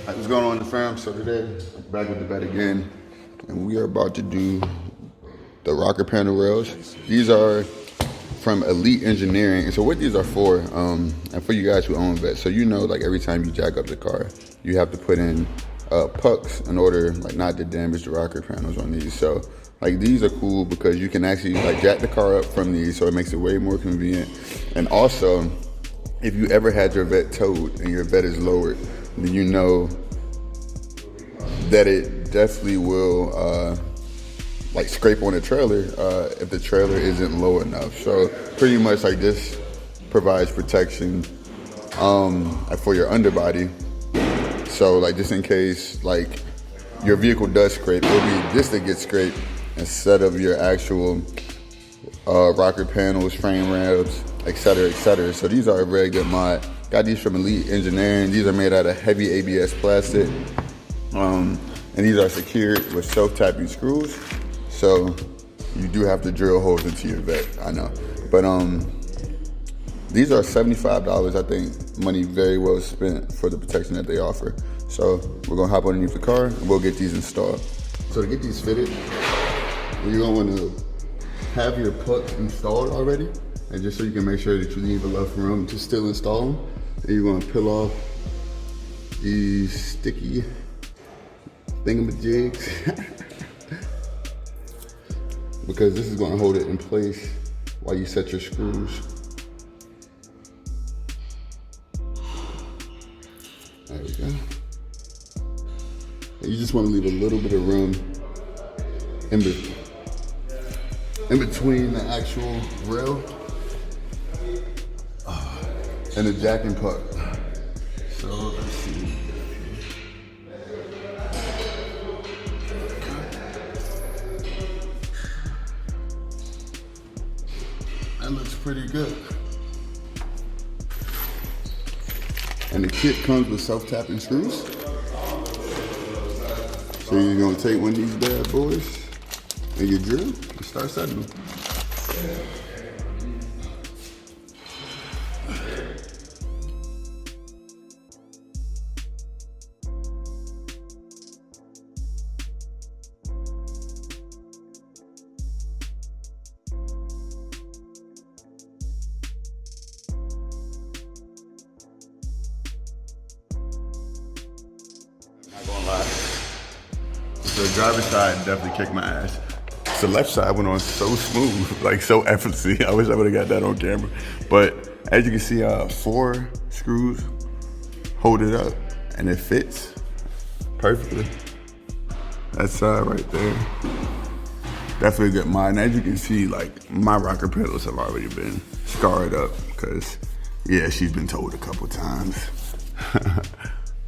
What's going on in the fam? So today, back with the bet again, and we are about to do the rocker panel rails. These are from Elite Engineering, and so what these are for, and for you guys who own Vets, so you know, like every time you jack up the car, you have to put in pucks in order like not to damage the rocker panels on these. So like these are cool because you can actually like jack the car up from these, so it makes it way more convenient. And also, if you ever had your Vet towed and your Vet is lowered, then you know that it definitely will like scrape on the trailer if the trailer isn't low enough. So pretty much like this provides protection for your underbody. So like just in case like your vehicle does scrape, it'll be this that gets scraped instead of your actual rocker panels, frame rails, etc., etc. So these are a very good mod. Got these from Elite Engineering. These are made out of heavy ABS plastic. And these are secured with self-tapping screws. So you do have to drill holes into your Vet, I know. But these are $75, I think, money very well spent for the protection that they offer. So we're gonna hop underneath the car and we'll get these installed. So to get these fitted, you're gonna wanna have your pucks installed already. And just so you can make sure that you leave enough room to still install them. And you're gonna peel off these sticky thingamajigs because this is gonna hold it in place while you set your screws. There we go. And you just wanna leave a little bit of room in between the actual rail and the jack and puck. So let's see. That looks pretty good. And the kit comes with self-tapping screws. So you're gonna take one of these bad boys and your drill and start setting them. Not gonna lie. The driver's side definitely kicked my ass. The left side went on so smooth, like so effortlessly. I wish I would've got that on camera. But as you can see, 4 screws hold it up and it fits perfectly. That side right there. Definitely a good mod. And as you can see, like my rocker pedals have already been scarred up because yeah, she's been towed a couple times.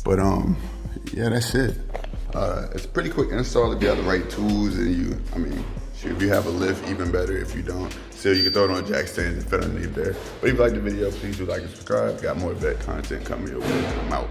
But yeah, that's it. It's a pretty quick install if you have the right tools and if you have a lift, even better. If you don't, still you can throw it on a jack stand and fit underneath there. But if you like the video, please do like and subscribe. Got more Vet content coming your way. I'm out.